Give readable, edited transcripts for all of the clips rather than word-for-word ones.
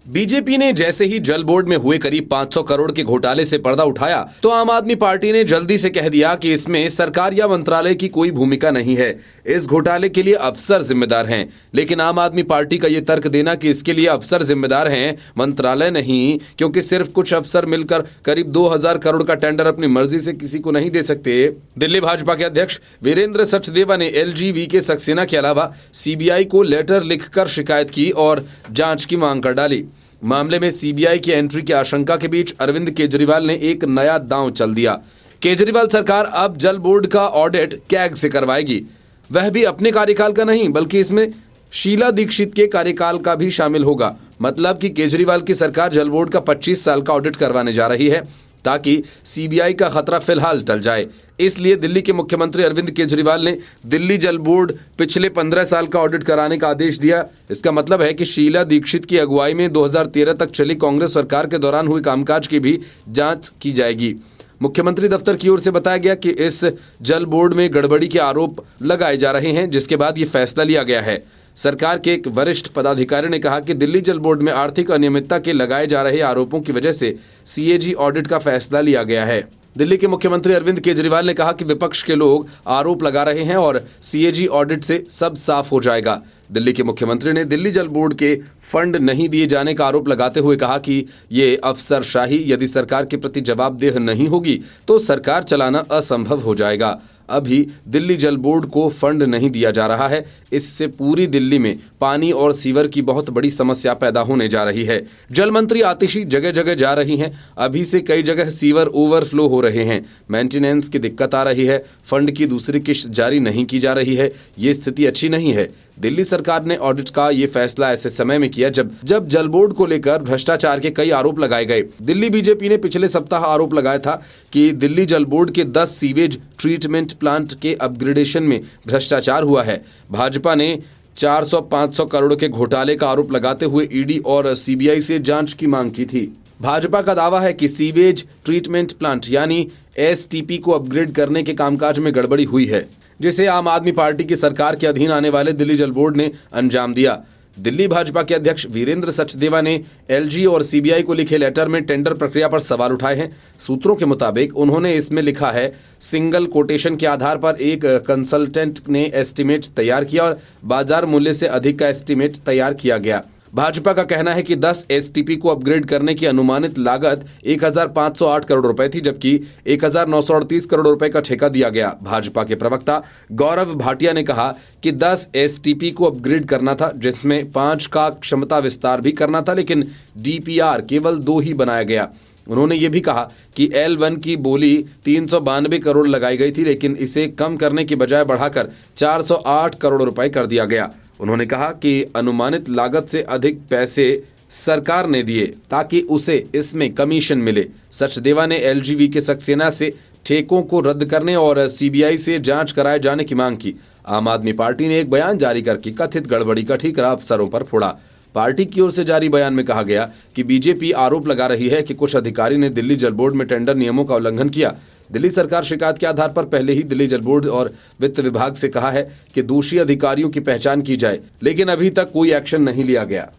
BJP ने जैसे ही जल बोर्ड में हुए करीब 500 करोड़ के घोटाले से पर्दा उठाया तो आम आदमी पार्टी ने जल्दी से कह दिया कि इसमें सरकार या मंत्रालय की कोई भूमिका नहीं है, इस घोटाले के लिए अफसर जिम्मेदार हैं। लेकिन आम आदमी पार्टी का यह तर्क देना कि इसके लिए अफसर जिम्मेदार हैं, मंत्रालय नहीं, क्योंकि सिर्फ कुछ अफसर मिलकर करीब 2000 करोड़ का टेंडर अपनी मर्जी से किसी को नहीं दे सकते। दिल्ली भाजपा के अध्यक्ष वीरेंद्र सचदेवा ने LGV सक्सेना के अलावा CBI को लेटर लिखकर शिकायत की और जांच की मांग कर डाली। मामले में CBI की एंट्री की आशंका के बीच अरविंद केजरीवाल ने एक नया दांव चल दिया। केजरीवाल सरकार अब जल बोर्ड का ऑडिट कैग से करवाएगी, वह भी अपने कार्यकाल का नहीं बल्कि इसमें शीला दीक्षित के कार्यकाल का भी शामिल होगा। मतलब कि केजरीवाल की सरकार जल बोर्ड का 25 साल का ऑडिट करवाने जा रही है ताकि CBI का खतरा फिलहाल टल जाए। इसलिए दिल्ली के मुख्यमंत्री अरविंद केजरीवाल ने दिल्ली जल बोर्ड पिछले 15 साल का ऑडिट कराने का आदेश दिया। इसका मतलब है कि शीला दीक्षित की अगुवाई में 2013 तक चली कांग्रेस सरकार के दौरान हुई कामकाज की भी जांच की जाएगी। मुख्यमंत्री दफ्तर की ओर से बताया गया कि इस जल बोर्ड में गड़बड़ी के आरोप लगाए जा रहे हैं, जिसके बाद ये फैसला लिया गया है। सरकार के एक वरिष्ठ पदाधिकारी ने कहा कि दिल्ली जल बोर्ड में आर्थिक अनियमितता के लगाए जा रहे आरोपों की वजह से CAG ऑडिट का फैसला लिया गया है। दिल्ली के मुख्यमंत्री अरविंद केजरीवाल ने कहा कि विपक्ष के लोग आरोप लगा रहे हैं और CAG ऑडिट से सब साफ हो जाएगा। दिल्ली के मुख्यमंत्री ने दिल्ली जल बोर्ड के फंड नहीं दिए जाने का आरोप लगाते हुए कहा कि ये अफसरशाही यदि सरकार के प्रति जवाबदेह नहीं होगी तो सरकार चलाना असंभव हो जाएगा। अभी दिल्ली जल बोर्ड को फंड नहीं दिया जा रहा है, इससे पूरी दिल्ली में पानी और सीवर की बहुत बड़ी समस्या पैदा होने जा रही है। जल मंत्री आतिशी जगह जगह जा रही हैं, अभी से कई जगह सीवर ओवरफ्लो हो रहे हैं, मेंटेनेंस की दिक्कत आ रही है, फंड की दूसरी किश्त जारी नहीं की जा रही है। ये स्थिति अच्छी नहीं है। दिल्ली सरकार ने ऑडिट का ये फैसला ऐसे समय में किया जब जल बोर्ड को लेकर भ्रष्टाचार के कई आरोप लगाए गए। दिल्ली बीजेपी ने पिछले सप्ताह आरोप लगाया था कि दिल्ली जल बोर्ड के 10 सीवेज ट्रीटमेंट प्लांट के अपग्रेडेशन में भ्रष्टाचार हुआ है। भाजपा ने 400-500 करोड़ के घोटाले का आरोप लगाते हुए ED और CBI से जांच की मांग की थी। भाजपा का दावा है कि सीवेज ट्रीटमेंट प्लांट यानी STP को अपग्रेड करने के कामकाज में गड़बड़ी हुई है, जिसे आम आदमी पार्टी की सरकार के अधीन आने वाले दिल्ली जल बोर्ड ने अंजाम दिया। दिल्ली भाजपा के अध्यक्ष वीरेंद्र सचदेवा ने LG और CBI को लिखे लेटर में टेंडर प्रक्रिया पर सवाल उठाए हैं। सूत्रों के मुताबिक उन्होंने इसमें लिखा है, सिंगल कोटेशन के आधार पर एक कंसल्टेंट ने एस्टीमेट तैयार किया और बाजार मूल्य से अधिक का एस्टीमेट तैयार किया गया। भाजपा का कहना है कि 10 STP को अपग्रेड करने की अनुमानित लागत 1508 करोड़ रुपए थी, जबकि 1938 करोड़ रुपए का ठेका दिया गया। भाजपा के प्रवक्ता गौरव भाटिया ने कहा कि 10 STP को अपग्रेड करना था, जिसमें 5 का क्षमता विस्तार भी करना था, लेकिन DPR केवल 2 ही बनाया गया। उन्होंने ये भी कहा कि L1 की बोली 392 करोड़ लगाई गई थी, लेकिन इसे कम करने की बजाय बढ़ाकर 408 करोड़ रुपए कर दिया गया। उन्होंने कहा कि अनुमानित लागत से अधिक पैसे सरकार ने दिए ताकि उसे इसमें कमीशन मिले। सचदेवा ने LGV सक्सेना से ठेकों को रद्द करने और CBI से जांच कराए जाने की मांग की। आम आदमी पार्टी ने एक बयान जारी करके कथित गड़बड़ी का ठीकरा अफसरों पर फोड़ा। पार्टी की ओर से जारी बयान में कहा गया कि बीजेपी आरोप लगा रही है कि कुछ अधिकारी ने दिल्ली जल बोर्ड में टेंडर नियमों का उल्लंघन किया। दिल्ली सरकार शिकायत के आधार पर पहले ही दिल्ली जल बोर्ड और वित्त विभाग से कहा है कि दोषी अधिकारियों की पहचान की जाए, लेकिन अभी तक कोई एक्शन नहीं लिया गया।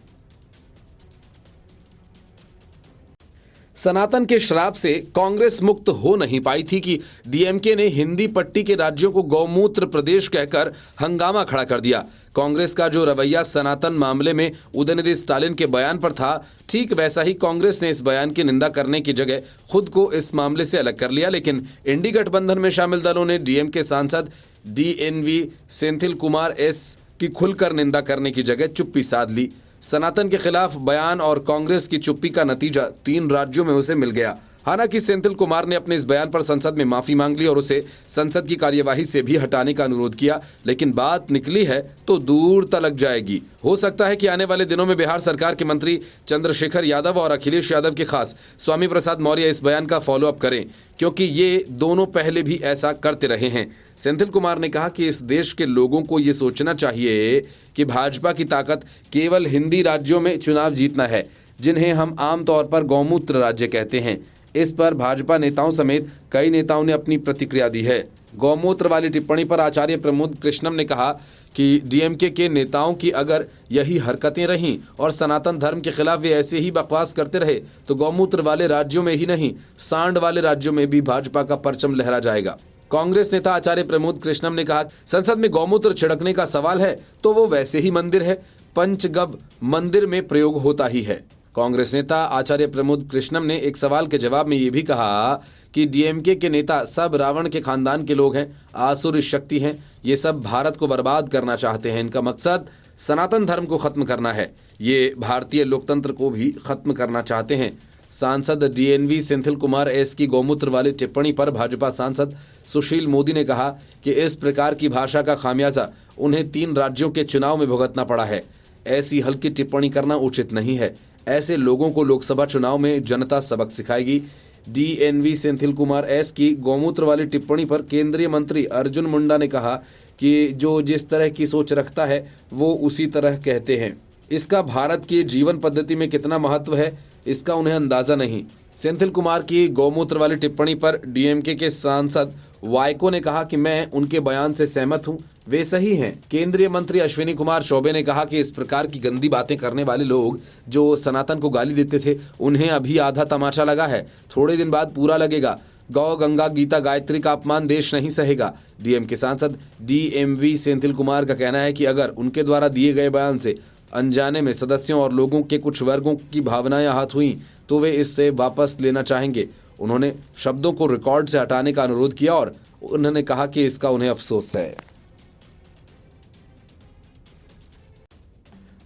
सनातन के श्राप से कांग्रेस मुक्त हो नहीं पाई थी कि DMK ने हिंदी पट्टी के राज्यों को गौमूत्र प्रदेश कहकर हंगामा खड़ा कर दिया। कांग्रेस का जो रवैया सनातन मामले में उदयनिधि स्टालिन के बयान पर था, ठीक वैसा ही कांग्रेस ने इस बयान की निंदा करने की जगह खुद को इस मामले से अलग कर लिया। लेकिन इंडी गठबंधन में शामिल दलों ने DMK सांसद DNV सेंथिल कुमार S की खुलकर निंदा करने की जगह चुप्पी साध ली। सनातन के खिलाफ बयान और कांग्रेस की चुप्पी का नतीजा 3 राज्यों में उसे मिल गया। हालांकि सेंथिल कुमार ने अपने इस बयान पर संसद में माफी मांग ली और उसे संसद की कार्यवाही से भी हटाने का अनुरोध किया, लेकिन बात निकली है तो दूर तलक जाएगी। हो सकता है कि आने वाले दिनों में बिहार सरकार के मंत्री चंद्रशेखर यादव और अखिलेश यादव के खास स्वामी प्रसाद मौर्य इस बयान का फॉलोअप करें, क्योंकि ये दोनों पहले भी ऐसा करते रहे हैं। सेंथिल कुमार ने कहा कि इस देश के लोगों को ये सोचना चाहिए कि भाजपा की ताकत केवल हिंदी राज्यों में चुनाव जीतना है, जिन्हें हम आमतौर पर गौमूत्र राज्य कहते हैं। इस पर भाजपा नेताओं समेत कई नेताओं ने अपनी प्रतिक्रिया दी है। गौमूत्र वाली टिप्पणी पर आचार्य प्रमोद कृष्णम ने कहा कि डीएमके के नेताओं की अगर यही हरकतें रहीं और सनातन धर्म के खिलाफ वे ऐसे ही बकवास करते रहे तो गौमूत्र वाले राज्यों में ही नहीं, सांड वाले राज्यों में भी भाजपा का परचम लहरा जाएगा। कांग्रेस नेता आचार्य प्रमोद कृष्णम ने कहा, संसद में गौमूत्र छिड़कने का सवाल है तो वो वैसे ही मंदिर है, पंचगव मंदिर में प्रयोग होता ही है। कांग्रेस नेता आचार्य प्रमोद कृष्णम ने एक सवाल के जवाब में ये भी कहा कि डीएमके के नेता सब रावण के खानदान के लोग हैं, आसुरी शक्ति हैं, ये सब भारत को बर्बाद करना चाहते हैं। इनका मकसद सनातन धर्म को खत्म करना है, ये भारतीय लोकतंत्र को भी खत्म करना चाहते हैं। सांसद डीएनवी सेंथिल कुमार एस की गौमूत्र वाली टिप्पणी पर भाजपा सांसद सुशील मोदी ने कहा कि इस प्रकार की भाषा का खामियाजा उन्हें 3 राज्यों के चुनाव में भुगतना पड़ा है। ऐसी हल्की टिप्पणी करना उचित नहीं है। ऐसे लोगों को लोकसभा चुनाव में जनता सबक सिखाएगी। डीएनवी सेंथिल कुमार एस की गौमूत्र वाली टिप्पणी पर केंद्रीय मंत्री अर्जुन मुंडा ने कहा कि जो जिस तरह की सोच रखता है वो उसी तरह कहते हैं। इसका भारत की जीवन पद्धति में कितना महत्व है इसका उन्हें अंदाजा नहीं। सेंथिल कुमार की गौमूत्र वाली टिप्पणी पर डीएमके के सांसद वाइको ने कहा कि मैं उनके बयान से सहमत हूं, वे सही हैं। केंद्रीय मंत्री अश्विनी कुमार चौबे ने कहा कि इस प्रकार की गंदी बातें करने वाले लोग जो सनातन को गाली देते थे उन्हें अभी आधा तमाचा लगा है, थोड़े दिन बाद पूरा लगेगा। गौ गंगा गीता गायत्री का अपमान देश नहीं सहेगा। डीएमके सांसद डीएमवी सेंथिल कुमार का कहना है कि अगर उनके द्वारा दिए गए बयान से अनजाने में सदस्यों और लोगों के कुछ वर्गों की भावनाएं आहत हुई तो वे इससे वापस लेना चाहेंगे। उन्होंने शब्दों को रिकॉर्ड से हटाने का अनुरोध किया और उन्होंने कहा कि इसका उन्हें अफसोस है।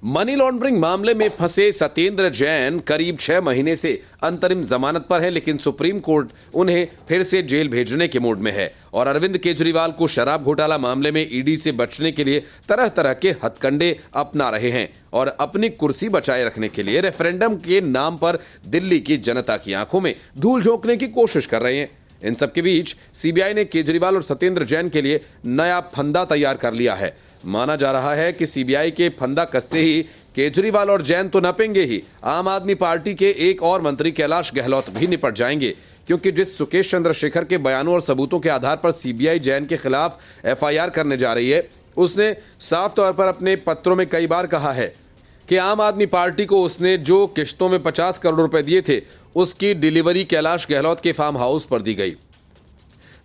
मनी लॉन्ड्रिंग मामले में फंसे सत्येंद्र जैन करीब 6 महीने से अंतरिम जमानत पर है, लेकिन सुप्रीम कोर्ट उन्हें फिर से जेल भेजने के मूड में है और अरविंद केजरीवाल को शराब घोटाला मामले में ईडी से बचने के लिए तरह तरह के हथकंडे अपना रहे हैं और अपनी कुर्सी बचाए रखने के लिए रेफरेंडम के नाम पर दिल्ली की जनता की आंखों में धूल झोंकने की कोशिश कर रहे हैं। इन सबके बीच सीबीआई ने केजरीवाल और सत्येंद्र जैन के लिए नया फंदा तैयार कर लिया है। माना जा रहा है कि सीबीआई के फंदा कसते ही केजरीवाल और जैन तो नपेंगे ही, आम आदमी पार्टी के एक और मंत्री कैलाश गहलोत भी निपट जाएंगे, क्योंकि जिस सुकेश चंद्रशेखर के बयानों और सबूतों के आधार पर सीबीआई जैन के खिलाफ एफआईआर करने जा रही है, उसने साफ तौर पर अपने पत्रों में कई बार कहा है कि आम आदमी पार्टी को उसने जो किश्तों में 50 करोड़ रुपए दिए थे उसकी डिलीवरी कैलाश गहलोत के फार्म हाउस पर दी गई।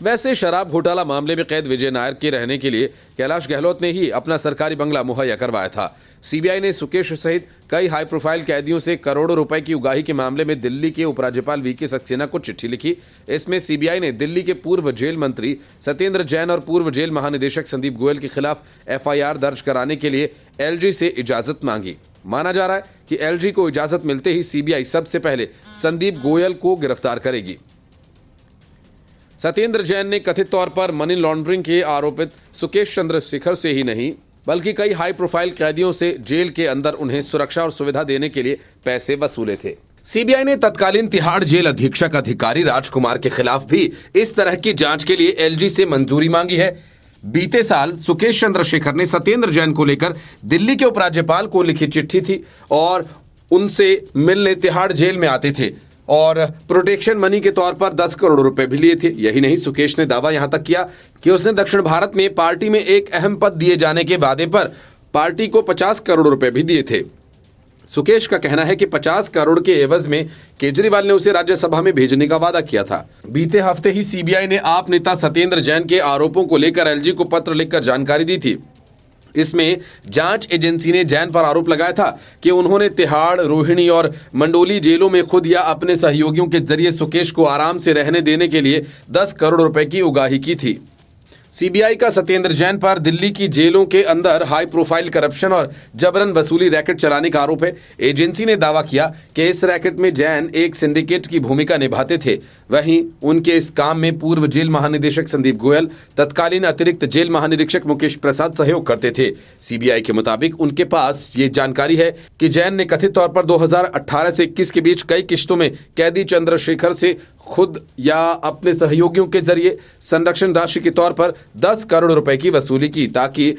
वैसे शराब घोटाला मामले में कैद विजय नायर के रहने के लिए कैलाश गहलोत ने ही अपना सरकारी बंगला मुहैया करवाया था। सीबीआई ने सुकेश सहित कई हाई प्रोफाइल कैदियों से करोड़ों रुपए की उगाही के मामले में दिल्ली के उपराज्यपाल वीके सक्सेना को चिट्ठी लिखी। इसमें सीबीआई ने दिल्ली के पूर्व जेल मंत्री सत्येंद्र जैन और पूर्व जेल महानिदेशक संदीप गोयल के खिलाफ एफआईआर दर्ज कराने के लिए एलजी से इजाजत मांगी। माना जा रहा है कि एलजी को इजाजत मिलते ही सीबीआई सबसे पहले संदीप गोयल को गिरफ्तार करेगी। सत्येंद्र जैन ने कथित तौर पर मनी लॉन्ड्रिंग के आरोपित सुकेश चंद्रशेखर से ही नहीं बल्कि कई हाई प्रोफाइल कैदियों से जेल के अंदर उन्हें सुरक्षा और सुविधा देने के लिए पैसे वसूले थे। सीबीआई ने तत्कालीन तिहाड़ जेल अधीक्षक अधिकारी राजकुमार के खिलाफ भी इस तरह की जांच के लिए एलजी से मंजूरी मांगी है। बीते साल सुकेश चंद्रशेखर ने सत्येंद्र जैन को लेकर दिल्ली के उपराज्यपाल को लिखी चिट्ठी थी और उनसे मिलने तिहाड़ जेल में आते थे और प्रोटेक्शन मनी के तौर पर 10 करोड़ रुपए भी लिए थे। यही नहीं, सुकेश ने दावा यहां तक किया कि उसने दक्षिण भारत में पार्टी में एक अहम पद दिए जाने के वादे पर पार्टी को 50 करोड़ रुपए भी दिए थे। सुकेश का कहना है कि 50 करोड़ के एवज में केजरीवाल ने उसे राज्यसभा में भेजने का वादा किया था। बीते हफ्ते ही सीबीआई ने आप नेता सत्येंद्र जैन के आरोपों को लेकर एलजी को पत्र लिखकर जानकारी दी थी। इसमें जांच एजेंसी ने जैन पर आरोप लगाया था कि उन्होंने तिहाड़, रोहिणी और मंडोली जेलों में खुद या अपने सहयोगियों के जरिए सुकेश को आराम से रहने देने के लिए 10 करोड़ रुपए की उगाही की थी। सीबीआई का सत्येंद्र जैन पर दिल्ली की जेलों के अंदर हाई प्रोफाइल करप्शन और जबरन वसूली रैकेट चलाने का आरोप है। एजेंसी ने दावा किया कि इस रैकेट में जैन एक सिंडिकेट की भूमिका निभाते थे। वहीं उनके इस काम में पूर्व जेल महानिदेशक संदीप गोयल, तत्कालीन अतिरिक्त जेल महानिरीक्षक मुकेश प्रसाद सहयोग करते थे। सीबीआई के मुताबिक उनके पास ये जानकारी है कि जैन ने कथित तौर पर 2018 से 21 के बीच कई किश्तों में कैदी चंद्रशेखर से खुद या अपने सहयोगियों के जरिए संरक्षण राशि के तौर पर 10 करोड़ रुपए की वसूली की ताकि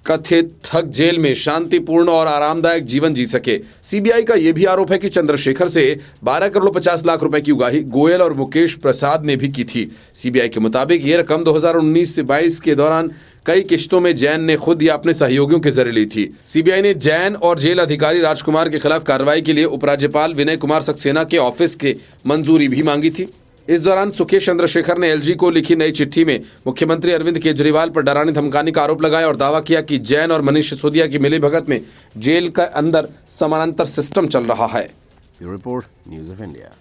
कथित ठग जेल में शांतिपूर्ण और आरामदायक जीवन जी सके। सीबीआई का यह भी आरोप है कि चंद्रशेखर से 12 करोड़ 50 लाख रुपए की उगाही गोयल और मुकेश प्रसाद ने भी की थी। सीबीआई के मुताबिक यह रकम 2019 से 22 के दौरान कई किश्तों में जैन ने खुद या अपने सहयोगियों के जरिए ली थी। सीबीआई ने जैन और जेल अधिकारी राजकुमार के खिलाफ कार्रवाई के लिए उपराज्यपाल विनय कुमार सक्सेना के ऑफिस की मंजूरी भी मांगी थी। इस दौरान सुकेश चंद्रशेखर ने एलजी को लिखी नई चिट्ठी में मुख्यमंत्री अरविंद केजरीवाल पर डराने धमकाने का आरोप लगाया और दावा किया कि जैन और मनीष सिसोदिया की मिलीभगत में जेल के अंदर समानांतर सिस्टम चल रहा है। Bureau report, news of India.